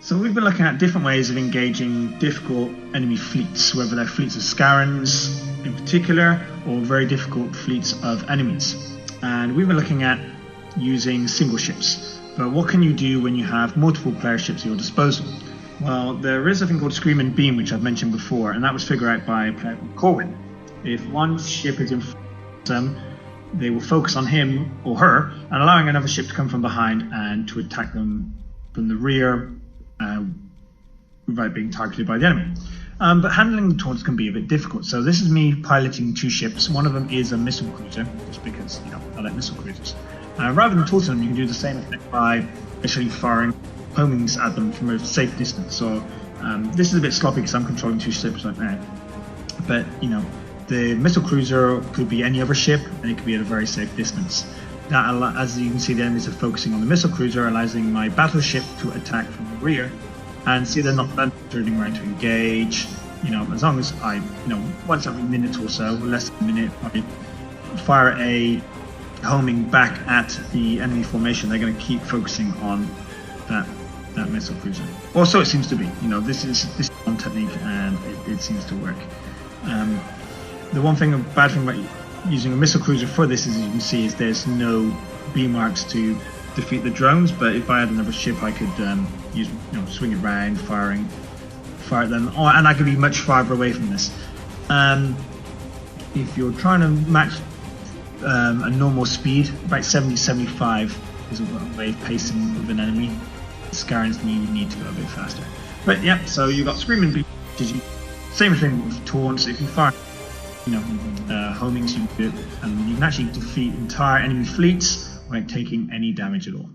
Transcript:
So we've been looking at different ways of engaging difficult enemy fleets, whether they're fleets of Scarans in particular, or very difficult fleets of enemies. And we've been looking at using single ships. But what can you do when you have multiple player ships at your disposal? Well, there is a thing called Scream and Beam, which I've mentioned before, and that was figured out by a player called Corwin. If one ship is in front of them, they will focus on him or her, and allowing another ship to come from behind and to attack them from the rear without being targeted by the enemy. But handling the taunts can be a bit difficult. So this is me piloting two ships. One of them is a missile cruiser, just because I like missile cruisers. Rather than taunting them, you can do the same effect by actually firing homings at them from a safe distance. So this is a bit sloppy because I'm controlling two ships right now. But the missile cruiser could be any other ship, and it could be at a very safe distance. That, as you can see, the enemies are focusing on the missile cruiser, allowing my battleship to attack from the rear. And see, they're not turning around to engage. As long as I, once every minute or so, less than a minute, I fire a homing back at the enemy formation, they're going to keep focusing on that missile cruiser. Or so it seems to be. This is one technique, and it seems to work. The bad thing about using a missile cruiser for this, as you can see, is there's no beam marks to defeat the drones. But if I had another ship, I could use, swing it around, fire at them, and I could be much farther away from this. If you're trying to match a normal speed, about 70-75 is a way of pacing with an enemy. Scarans need to go a bit faster. But yeah, so you've got Screaming Beam, same thing with taunts. If you fire homings, you can do it, and you can actually defeat entire enemy fleets without taking any damage at all.